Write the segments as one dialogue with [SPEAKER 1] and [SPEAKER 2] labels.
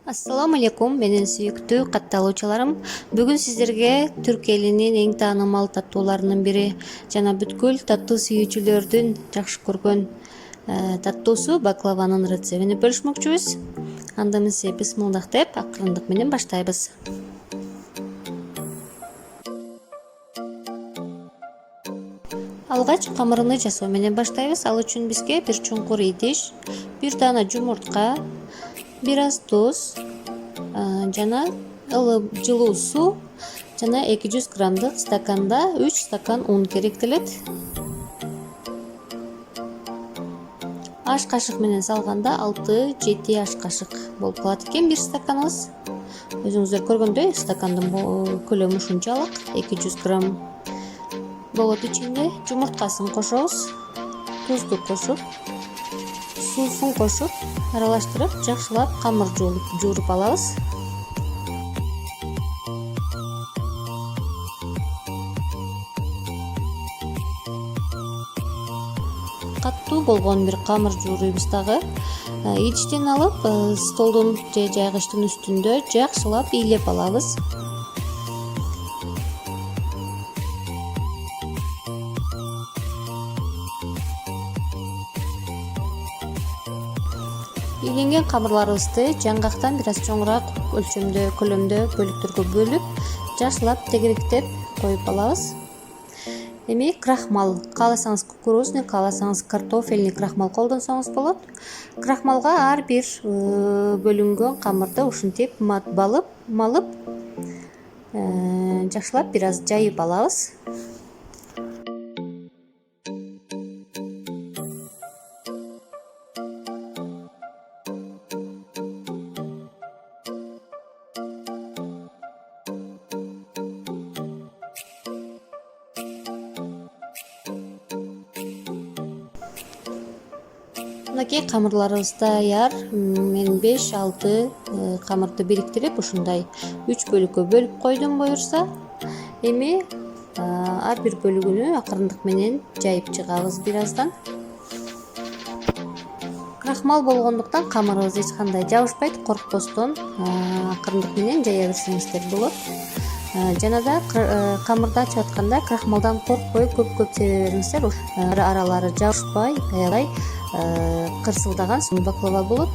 [SPEAKER 1] Ассаламу алейкум, менин сүйүктүү катталуучуларым. Бүгүн сиздерге түрк элинин эң таанымал таттууларынын бири жана бүткүл таттуу сүйүүчүлөрдүн жакшы көргөн таттуусу баклаванын рецептин бөлүшмөкчүбүз. Анда эмесе бисмилдах деп акырындык менен баштайбыз. Алгач камырыны жасоо менен баштайбыз. Ал үчүн бизге бир чуңкур идиш, бир даана жумуртка, бир аз туз жана ылым жылуу суу жана 200 граммдык стаканда 3 стакан ун керектелет. Аш кашык менен салганда 6-7 аш кашык болуп калат экен бир стаканыбыз. Өзүңүздөр көргөндөй стакандын көлөмү ушунчалык, 200 грамм болот ичинде. Жумурткасын кошобуз, тузду кошуп, суусун кошуп, аралаштырып, жакшылап камыр жууруп алабыз. Каттуу болгон бир камыр жууруйбуз дагы. Идиштен алып, столдун же жайгычтын үстүндө жакшылап ыйлеп алабыз. Ийленген камырларыбызды жаңгактан бир аз чоңураак өлчөмдө, көлөмдө бөлүктөргө бөлүп, жакшылап тегеректеп коюп алабыз. Эми крахмал, кааласаңыз кукурузный, кааласаңыз картофельный крахмал колдонсоңуз болот. Крахмалга ар бир бөлүнгөн камырды ушинтип малып, жакшылап бир аз жайып алабыз. Мынакей камырларыбыз даяр. Мен 5-6 камырды бириктирип ушундай 3 бөлүккө бөлүп койдум буюрса. Эми ар бир бөлүгүнү акырындык менен жайып чыгабыз бир аздан. Крахмал болгондуктан камырыбыз эч кандай жабышпайт, коркпостон акырындык менен жая берсеңиздер болот. Жана да камырды ачып атканда крахмалдан коркпой көп себе бериңиздер. Аралары жабышпай, аябай кырсылдаган баклава болот.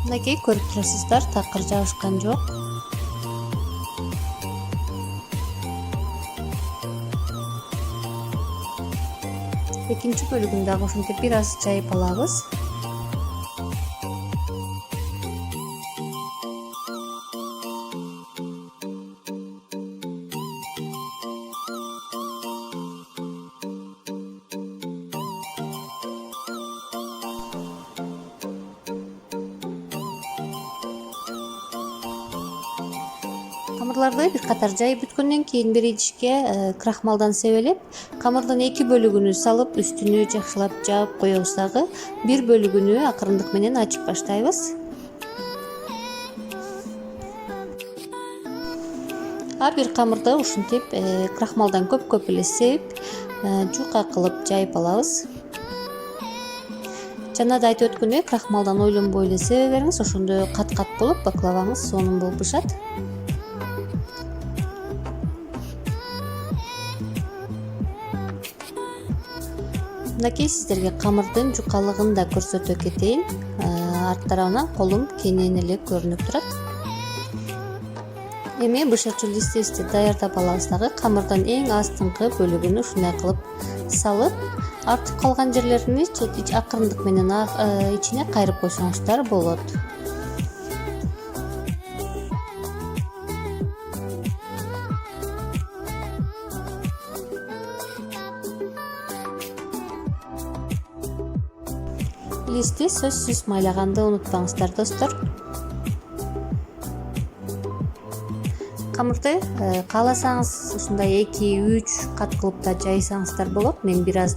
[SPEAKER 1] Мынакей көрүп турасыздар, такыр жабышкан жок. Экинчи бөлүгүн дагы ушинтип бир аз жайып алабыз. Камырларды бир катар жайып бүткөндөн кийин бир идишке крахмалдан себелеп, камырдын 2 бөлүгүнү салып, үстүнө жакшылап жаап коебуз дагы. Бир бөлүгүнү акырындык менен ачып баштайбыз. Ар бир камырды ушинтип крахмалдан көп эле себип, жука кылып жайып алабыз. Жана да айтып өткөндөй, крахмалдан ойлонбой эле себе бериңиз, ошондо кат-кат болуп баклаваңыз сонун болуп бышат. Мынакей сиздерге камырдын жукалыгын да көрсөтө кетейин. Арт тарабынан колум кенен эле көрүнүп турат. Эми бышырчу листибизди даярдап алабыз дагы. Камырдын эң астыңкы бөлүгүнү ушундай кылып салып, артып калган жерлерин акырындык менен ичине кайрып койсоңуздар болот. Листти сөзсүз майлаганды унутпаңыздар, достор. Камырды кааласаңыз ушундай 2-3 кат кылып да жайсаңыздар болот. Мен бир аз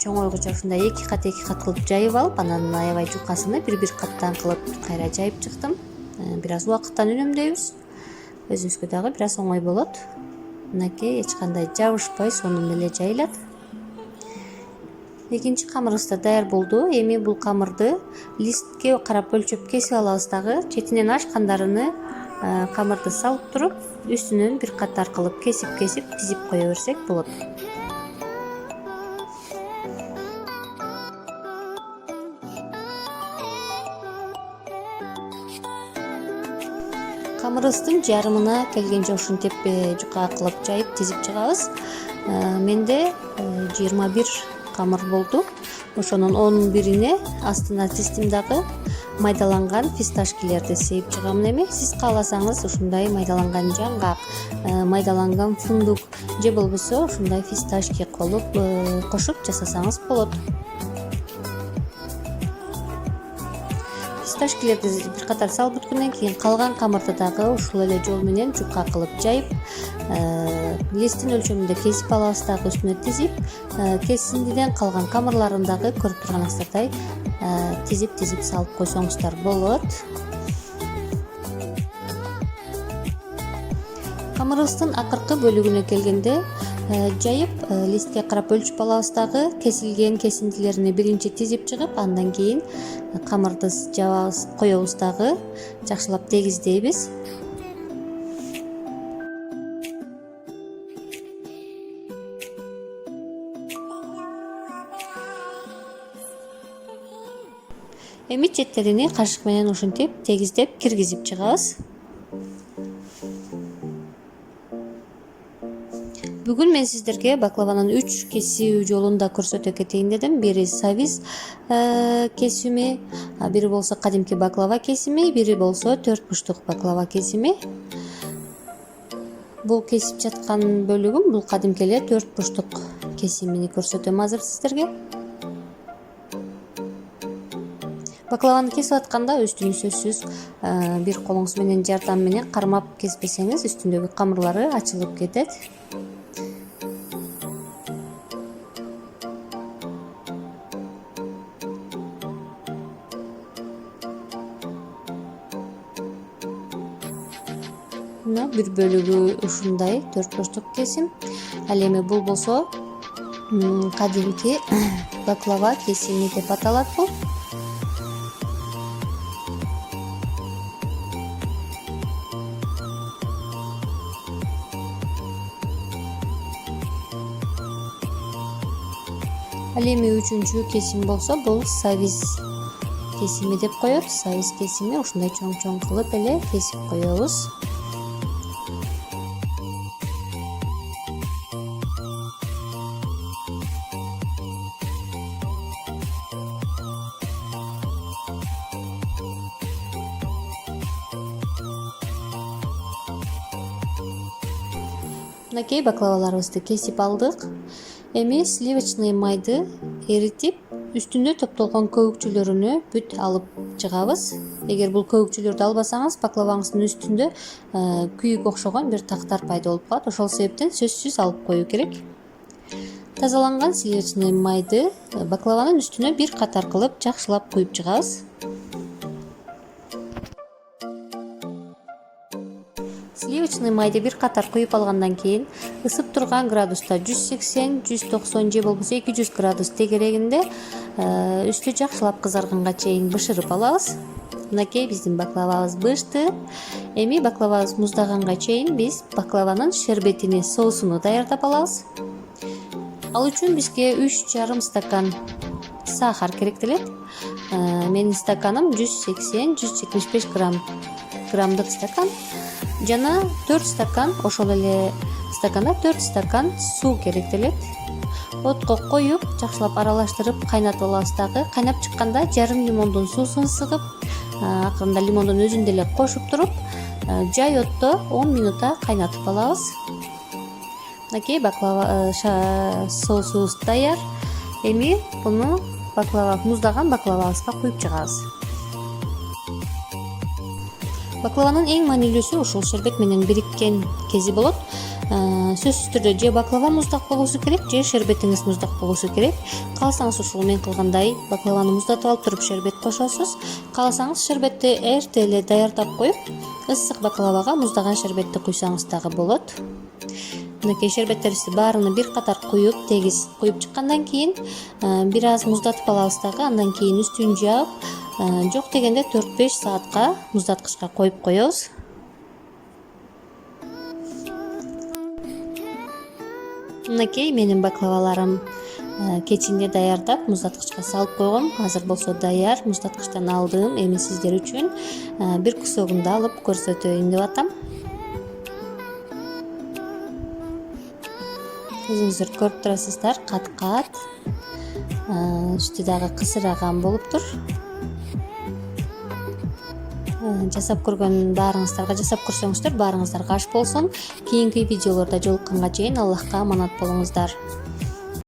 [SPEAKER 1] чоңойгуча ушундай 2 кат кылып жайып алып, анан аябай жукасыны бир каттан кылып кайра жайып чыктым. Бир аз убакыттан үнөмдөйбүз. өзүңүзгө дагы бир аз оңой болот. Мынакей эч кандай жабышпай сонун эле жайылат. Экинчи камырыбыз да даяр болду. Эми бул камырды листке карап өлчөп кесип алабыз дагы. Четинен ашкандарыны камырды салып туруп, үстүнөн бир катар кылып кесип тизип кое берсек болот. Камырыбыздын жарымына келгенче ушинтип жука кылып жайып тизип чыгабыз. Менде 21 камыр болду. Ошонун 11-ине астына тиздим дагы майдаланган фисташкилерди сээп чыгам. Эми сиз кааласаңыз ушундай майдаланган жаңгак, майдаланган фундук же болбосо ушундай фисташки кошуп жасасаңыз болот. Фисташкилерди бир катар салып бүткөндөн кийин калган камырды дагы ушул эле жол менен жука кылып жайып, листтин өлчөмүндө кесип алабыз дагы үстүнө тизип, кесиндиден калган камырларын дагы көрүп турганыңыздардай тизип салып койсоңуздар болот. Камырыбыздын акыркы бөлүгүнө келгенде жайып листке карап өлчүп алабыз дагы, кесилген кесиндилерине биринчи тизип чыгып, андан кийин камырды жабабыз, коебуз дагы, жакшылап тегиздейбиз. Эми четтерини кашык менен ушинтип тегиздеп киргизип чыгабыз. Бүгүн мен сиздерге баклаванын 3 кесүү жолун да көрсөтө кетейин дедим. Бири савиз кесими, бири болсо кадимки баклава кесими, бири болсо 4 бурчтук баклава кесими. Бул кесип жаткан бөлүгүм бул кадимки эле 4 бурчтук кесимини көрсөтөм азыр сиздерге. Баклаваны кесип атканда үстүн сөзсүз бир колуңуз менен жардам менен кармап кеспесеңиз үстүндөгү камырлары ачылып кетет. Мына бир бөлүгү ушундай 4 бурчтук кесим. Ал эми бул болсо кадимки баклава кесими деп аталат бул. Ал эми үчүнчү кесим болсо бул савиз кесими деп коет. Савиз кесими ушундай чоң кылып эле кесип коебуз. Мынакей баклаваларыбызды кесип алдык. Эми сливочный майды эритип, үстүндө топтолгон көбүкчүлөрүнү бүт алып чыгабыз. Эгер бул көбүкчүлөрдү албасаңыз, баклаваңыздын үстүндө күйүк окшогон бир тактар пайда болуп калат. Ошол себептен сөзсүз алып коюу керек. Тазаланган сливочный майды баклаванын үстүнө бир катар кылып жакшылап куюп чыгабыз. Сливочный майды бир катар куюп алгандан кийин ысып турган градуста 180, 190 же болбосо 200 градус тегерегинде үстү жакшылап кызарганга чейин бышырып алабыз. Мынакей биздин баклавабыз бышты. Эми баклавабыз муздаганга чейин биз баклаванын шербетини, соусуну даярдап алабыз. Ал үчүн бизге 3,5 стакан сахар керектелет. Менин стаканым 180-175 граммдык стакан. Жана 4 стакан, ошол эле стаканда 4 стакан суу керектелет. Отко коюп, жакшылап аралаштырып кайнатып алабыз дагы. Кайнап чыкканда жарым лимондун суусун сыгып, акырында лимондун өзүн деле кошуп туруп, жай отто 10 минутта кайнатып алабыз. Мынакей баклава соусубуз даяр. Эми буну муздаган баклавабызга куюп чыгабыз. Баклаванын эң маанилүүсү ушул шербет менен бириккен кези болот. Сөзсүз түрдө же баклава муздак болуусу керек, же шербетиңиз муздак болуусу керек. Кааласаңыз ушул мен кылгандай баклаваны муздатып алып туруп шербет кошосуз. Кааласаңыз шербетти эрте эле даярдап коюп, ысык баклавага муздаган шербетти куйсаңыз дагы болот. Мынакей шербеттерибизди баарыны бир катар куюп, тегиз куюп чыккандан кийин бир аз муздатып алабыз дагы. Андан кийин үстүн жаап, жок дегенде 4-5 саатка муздаткычка коюп коебуз. Мынакей менин баклаваларым кечинде даярдап муздаткычка салып койгом. Азыр болсо даяр, муздаткычтан алдым. Эми сиздер үчүн бир кусогунду алып көрсөтөйүн деп атам. Өзүңүздөр көрүп турасыздар, кат-кат. Үстү дагы кысыраган болуптур. Жасап көргөн баарыңыздарга, жасап көрсөңүздөр баарыңыздарга аш болсун. Кийинки видеолордо жолукканга чейин Аллахка аманат болуңуздар.